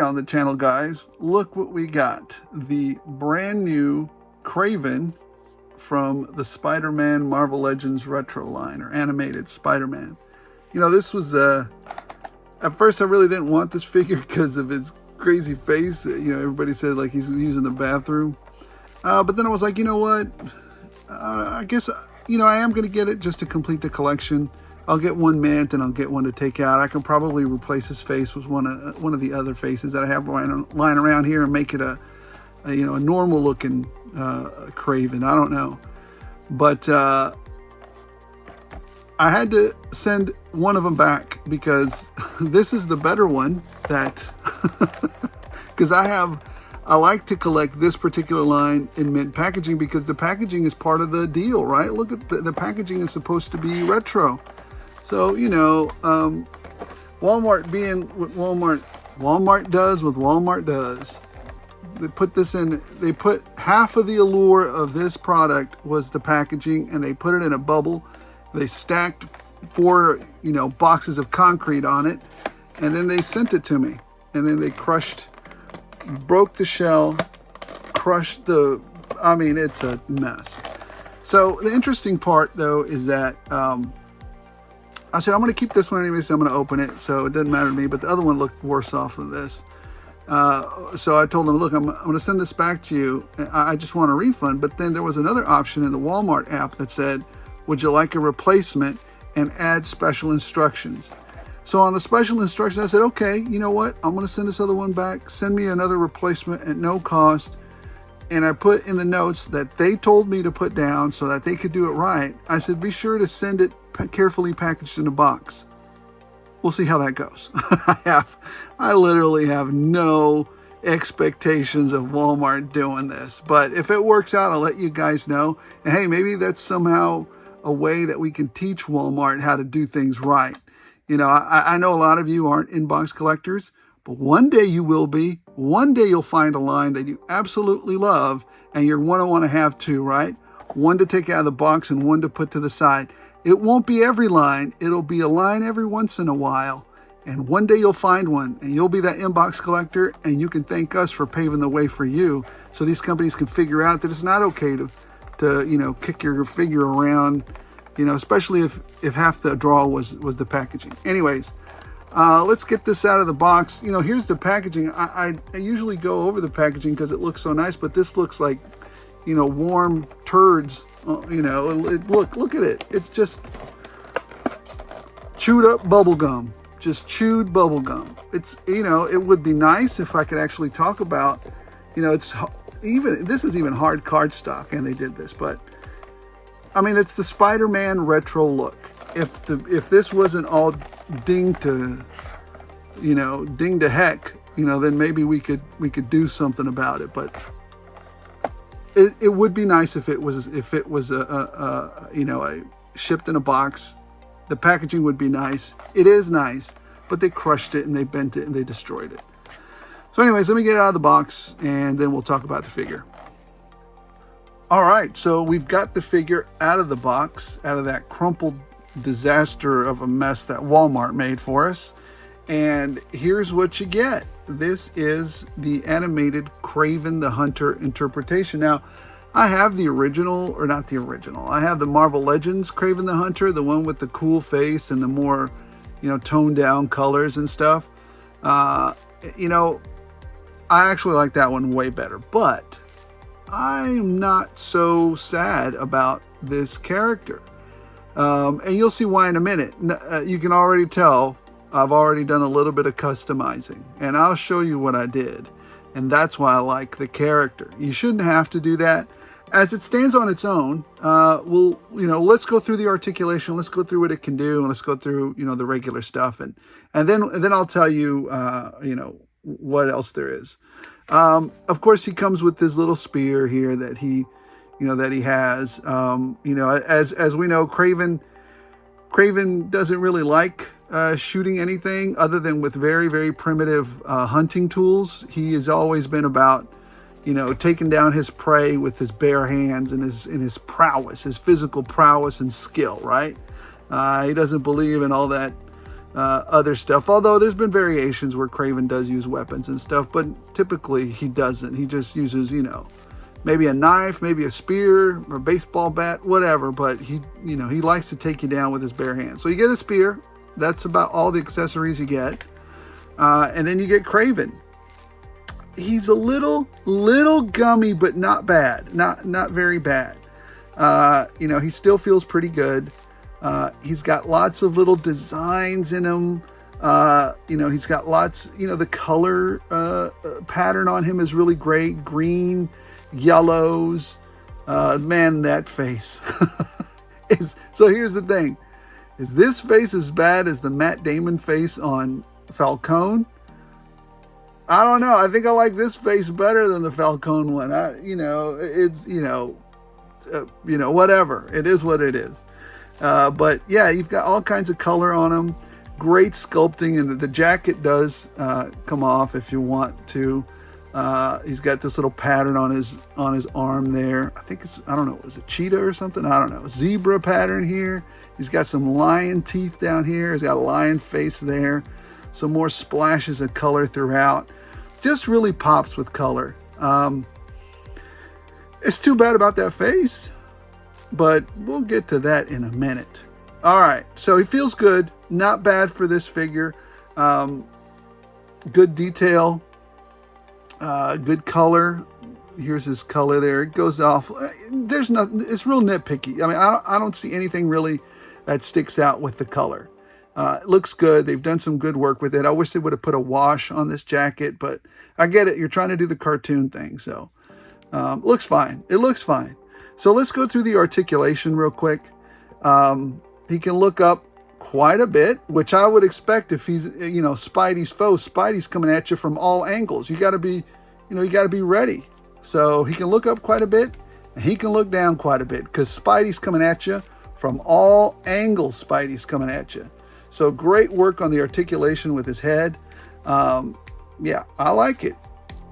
on the channel, guys. Look what we got. The brand new Kraven from the Spider-Man Marvel Legends retro line, or animated Spider-Man. You know, this was, at first I really didn't want this figure because of his crazy face. You know, everybody said like he's using the bathroom. But then I was like, you know what? I guess, you know, I am going to get it just to complete the collection. I'll get one mint and I'll get one to take out. I can probably replace his face with one of the other faces that I have lying around here and make it a normal looking Kraven. I don't know, but I had to send one of them back because this is the better one. That because I like to collect this particular line in mint packaging because the packaging is part of the deal, right? Look at the packaging is supposed to be retro. So, you know, Walmart being what Walmart does what Walmart does. They put this in, they put half of the allure of this product was the packaging, and they put it in a bubble. They stacked 4, you know, boxes of concrete on it, and then they sent it to me. And then they broke the shell, crushed I mean, it's a mess. So the interesting part though is that, I said, I'm going to keep this one anyway, so I'm going to open it. So it doesn't matter to me, but the other one looked worse off than this. So I told them, look, I'm going to send this back to you. I just want a refund. But then there was another option in the Walmart app that said, would you like a replacement and add special instructions? So on the special instructions, I said, okay, you know what? I'm going to send this other one back. Send me another replacement at no cost. And I put in the notes that they told me to put down so that they could do it right. I said, be sure to send it carefully packaged in a box. We'll see how that goes. I literally have no expectations of Walmart doing this, but if it works out, I'll let you guys know. And hey, maybe that's somehow a way that we can teach Walmart how to do things right. You know, I know a lot of you aren't inbox collectors, but one day you will be. One day you'll find a line that you absolutely love, and you're going to want to have two, right? One to take out of the box and one to put to the side. It won't be every line. It'll be a line every once in a while. And one day you'll find one, and you'll be that inbox collector, and you can thank us for paving the way for you, so these companies can figure out that it's not okay to you know, kick your figure around, you know, especially if half the draw was the packaging. Anyways, let's get this out of the box. You know, here's the packaging. I usually go over the packaging because it looks so nice, but this looks like, you know, warm turds. You know, look at it. It's just chewed up bubble gum. Just chewed bubble gum. It's, you know, it would be nice if I could actually talk about, you know, this is even hard cardstock, and they did this, but I mean, it's the Spider-Man retro look. If this wasn't all dinged to heck, you know, then maybe we could do something about it. But it would be nice if it was a shipped in a box. The packaging would be nice. It is nice, but they crushed it and they bent it and they destroyed it. So anyways, let me get it out of the box and then we'll talk about the figure. All right, so we've got the figure out of the box, out of that crumpled disaster of a mess that Walmart made for us. And here's what you get. This is the animated Kraven the Hunter interpretation. Now, I have the original, or not the original. I have the Marvel Legends Kraven the Hunter, the one with the cool face and the more, you know, toned down colors and stuff. You know, I actually like that one way better, but I'm not so sad about this character. And you'll see why in a minute. You can already tell I've already done a little bit of customizing, and I'll show you what I did. And that's why I like the character. You shouldn't have to do that. As it stands on its own, let's go through the articulation. Let's go through what it can do, and let's go through, you know, the regular stuff, and then I'll tell you, you know, what else there is. Of course, he comes with this little spear here that he has. You know, as we know, Kraven doesn't really like shooting anything other than with very, very primitive hunting tools. He has always been about, you know, taking down his prey with his bare hands and his prowess, his physical prowess and skill, right? He doesn't believe in all that, other stuff. Although there's been variations where Kraven does use weapons and stuff, but typically he doesn't. He just uses, you know, maybe a knife, maybe a spear or a baseball bat, whatever. But he, you know, he likes to take you down with his bare hands. So you get a spear. That's about all the accessories you get. And then you get Kraven. He's a little gummy, but not bad. Not very bad. You know, he still feels pretty good. He's got lots of little designs in him. You know, he's got lots, you know, the color pattern on him is really great. Green, yellows. Man, that face. So here's the thing. Is this face as bad as the Matt Damon face on Falcone? I don't know. I think I like this face better than the Falcone one. You know, it's, you know, whatever. It is what it is. But yeah, you've got all kinds of color on them. Great sculpting, and the jacket does come off if you want to. He's got this little pattern on his arm there. I think it's, I don't know, is it cheetah or something? I don't know. Zebra pattern here. He's got some lion teeth down here. He's got a lion face there. Some more splashes of color throughout. Just really pops with color. It's too bad about that face, but we'll get to that in a minute. All right, so he feels good. Not bad for this figure. Good detail. Good color. Here's his color there. It goes off. There's nothing. It's real nitpicky. I mean, I don't see anything really that sticks out with the color. It looks good. They've done some good work with it. I wish they would have put a wash on this jacket, but I get it. You're trying to do the cartoon thing, so looks fine. It looks fine. So let's go through the articulation real quick. He can look up quite a bit, which I would expect if he's, you know, Spidey's foe. Spidey's coming at you from all angles. You got to be, you know, you got to be ready. So he can look up quite a bit, and he can look down quite a bit because Spidey's coming at you from all angles. Spidey's coming at you. So great work on the articulation with his head. Yeah, I like it.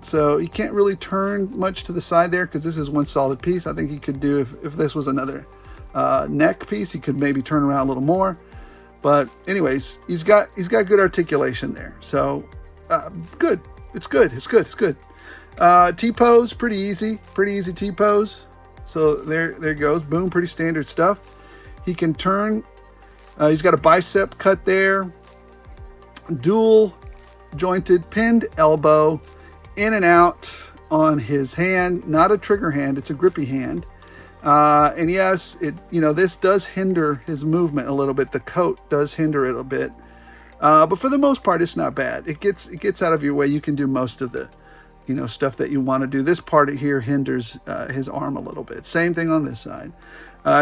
So he can't really turn much to the side there because this is one solid piece. I think he could do, if this was another neck piece, he could maybe turn around a little more. But anyways, he's got good articulation there. So good. It's good. It's good. It's good. T-pose, pretty easy T-pose. So there goes. Boom, pretty standard stuff. He can turn. He's got a bicep cut there. Dual jointed pinned elbow, in and out on his hand. Not a trigger hand, it's a grippy hand. And yes, this does hinder his movement a little bit. The coat does hinder it a bit. But for the most part, it's not bad. It gets out of your way. You can do most of the, stuff that you want to do. This part here hinders his arm a little bit. Same thing on this side.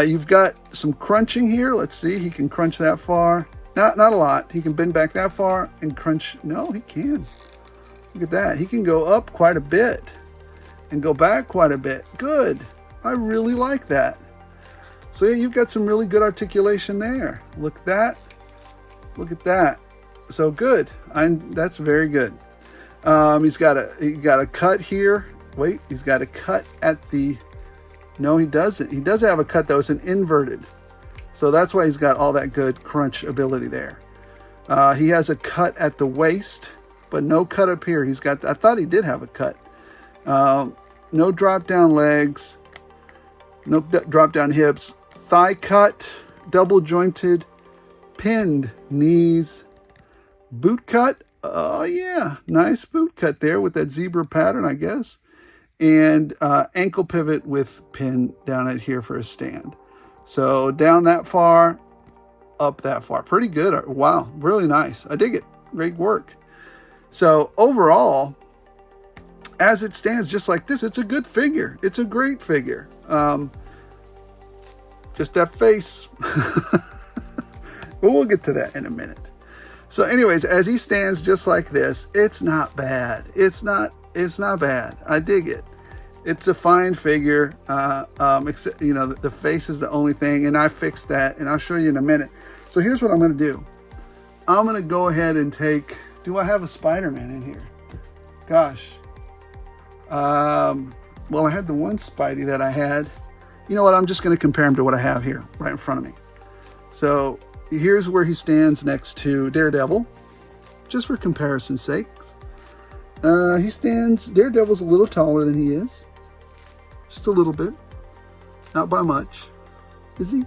You've got some crunching here. Let's see. He can crunch that far. Not a lot. He can bend back that far and crunch. No, he can. Look at that. He can go up quite a bit and go back quite a bit. Good. I really like that. So yeah, you've got some really good articulation there. Look at that. Look at that. So good. That's very good. He's got a cut here. Wait, he's got a cut at the... No, he doesn't. He does have a cut, though. It's an inverted. So that's why he's got all that good crunch ability there. He has a cut at the waist, but no cut up here. He's got... I thought he did have a cut. No drop down legs. No drop down hips. Thigh cut. Double jointed. Pinned knees. Boot cut. Oh, yeah. Nice boot cut there with that zebra pattern, I guess. And ankle pivot with pin down at here for a stand. So down that far, up that far. Pretty good. Wow. Really nice. I dig it. Great work. So overall, as it stands just like this, it's a good figure. It's a great figure. Just that face. But we'll get to that in a minute. So anyways, as he stands just like this, it's not bad. It's not bad. I dig it. It's a fine figure. Except, the face is the only thing, and I fixed that, and I'll show you in a minute. So here's what I'm going to do. I'm going to go ahead and take... Do I have a Spider-Man in here? Gosh. Well, I had the one Spidey that I had. You know what? I'm just going to compare him to what I have here right in front of me. So here's where he stands next to Daredevil, just for comparison's sakes. Daredevil's a little taller than he is. Just a little bit. Not by much. Is he?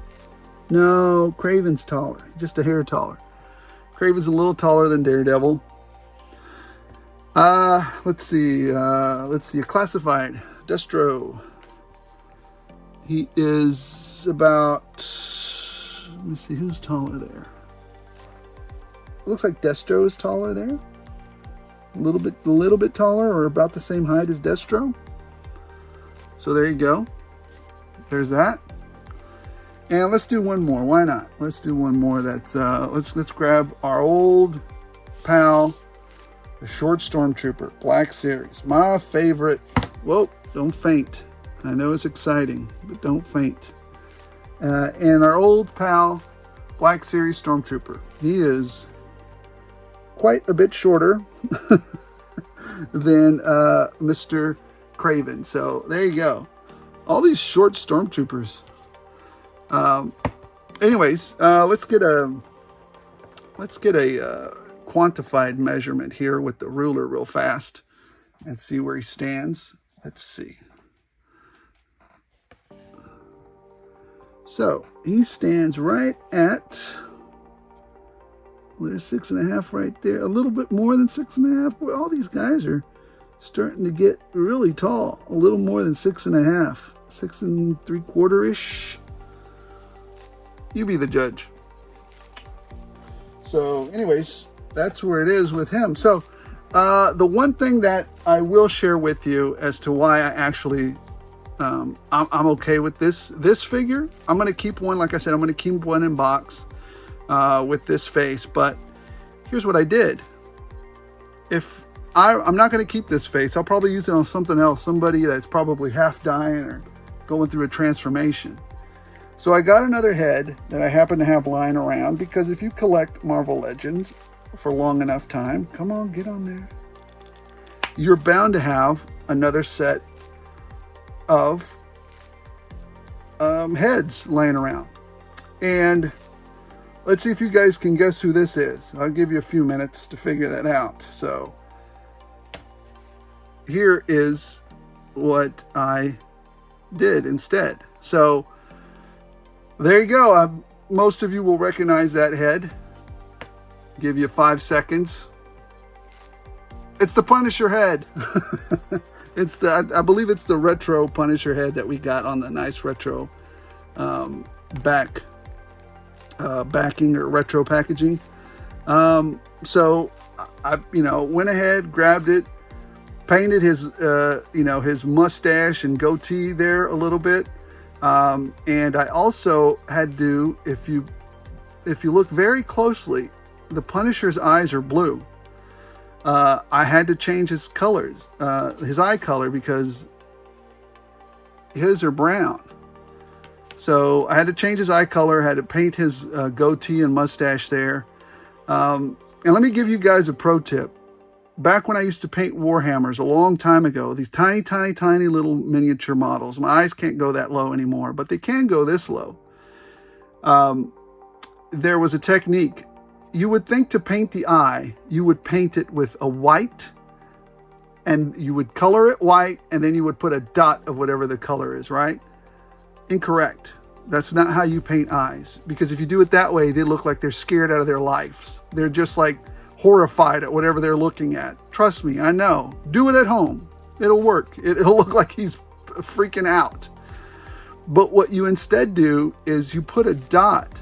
No, Kraven's taller. Just a hair taller. Kraven's a little taller than Daredevil. Let's see. Classified. Destro. He is about... Let me see, who's taller there? It looks like Destro is taller there. A little bit taller, or about the same height as Destro. So there you go. There's that. And let's do one more. Why not? Let's do one more. That's let's grab our old pal, the Short Stormtrooper, Black Series. My favorite. Whoa, don't faint. I know it's exciting, but don't faint. And our old pal, Black Series Stormtrooper. He is quite a bit shorter than Mr. Kraven. So there you go. All these short Stormtroopers. Anyways, let's get a quantified measurement here with the ruler real fast and see where he stands. Let's see. So he stands right at, well, there's 6.5 right there, a little bit more than 6.5. Well, all these guys are starting to get really tall, a little more than 6.5, 6 3/4-ish. You be the judge. So anyways, that's where it is with him. So the one thing that I will share with you as to why I actually I'm okay with this figure. I'm going to keep one, like I said, I'm going to keep one in box with this face. But here's what I did. If I'm not going to keep this face, I'll probably use it on something else, somebody that's probably half dying or going through a transformation. So I got another head that I happen to have lying around, because if you collect Marvel Legends for long enough time, come on, get on there, you're bound to have another set of heads laying around. And let's see if you guys can guess who this is. I'll give you a few minutes to figure that out. So here is what I did instead. So there you go. Most of you will recognize that head. Give you 5 seconds. It's the Punisher head. I believe it's the retro Punisher head that we got on the nice retro backing or retro packaging. So I went ahead, grabbed it, painted his his mustache and goatee there a little bit, and I also had to, if you look very closely, the Punisher's eyes are blue. I had to change his colors, his eye color, because his are brown. So I had to change his eye color, had to paint his goatee and mustache there. And let me give you guys a pro tip. Back when I used to paint Warhammers a long time ago, these tiny, tiny, tiny little miniature models, my eyes can't go that low anymore, but they can go this low. There was a technique. You would think to paint the eye, you would paint it with a white, and you would color it white, and then you would put a dot of whatever the color is, right? Incorrect. That's not how you paint eyes, because if you do it that way, they look like they're scared out of their lives. They're just like horrified at whatever they're looking at. Trust me, I know. Do it at home. It'll work. It'll look like he's freaking out. But what you instead do is you put a dot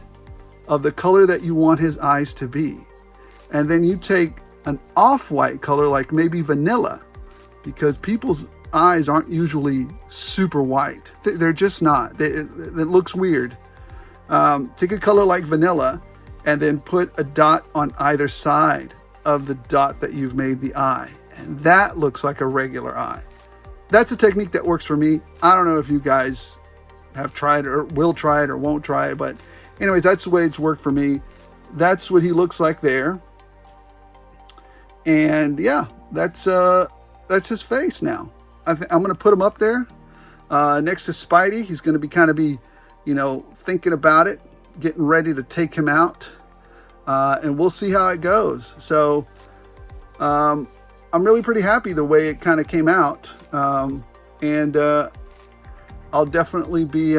of the color that you want his eyes to be. And then you take an off-white color, like maybe vanilla, because people's eyes aren't usually super white. They're just not. It looks weird. Take a color like vanilla and then put a dot on either side of the dot that you've made the eye. And that looks like a regular eye. That's a technique that works for me. I don't know if you guys have tried or will try it or won't try it, but anyways, that's the way it's worked for me. That's what he looks like there. And yeah, that's his face now. I'm going to put him up there next to Spidey. He's going to be thinking about it. getting ready to take him out, and we'll see how it goes. So I'm really pretty happy the way it kind of came out, and I'll definitely be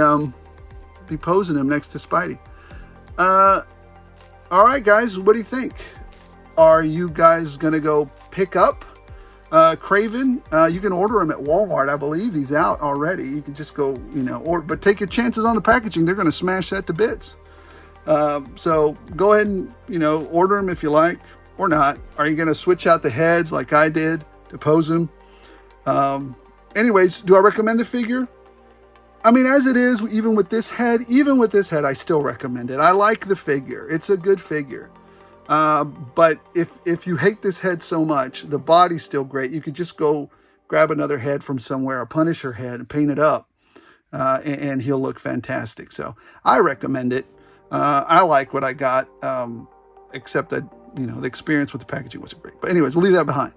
posing him next to Spidey. All right, guys, what do you think? Are you guys gonna go pick up Kraven? You can order him at Walmart. I believe he's out already. You can just go, but take your chances on the packaging. They're gonna smash that to bits. So go ahead and, order them if you like or not. Are you gonna switch out the heads like I did to pose him? Anyways, do I recommend the figure? I mean, as it is, even with this head, I still recommend it. I like the figure. It's a good figure. But if you hate this head so much, the body's still great. You could just go grab another head from somewhere, a Punisher head, and paint it up, and he'll look fantastic. So I recommend it. I like what I got, except that, the experience with the packaging wasn't great. But anyways, we'll leave that behind.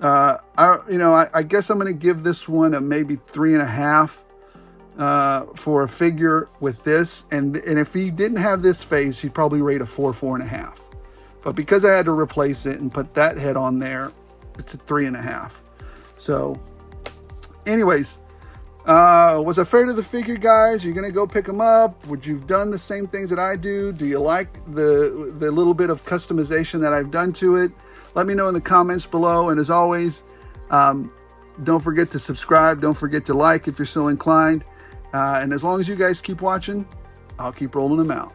I guess I'm going to give this one a maybe 3.5 for a figure with this. And if he didn't have this face, he'd probably rate a 4, 4.5. But because I had to replace it and put that head on there, it's a 3.5. So anyways, was I fair to the figure, guys? You're going to go pick them up? Would you have done the same things that I do? Do you like the little bit of customization that I've done to it? Let me know in the comments below. And as always, don't forget to subscribe. Don't forget to like if you're so inclined. And as long as you guys keep watching, I'll keep rolling them out.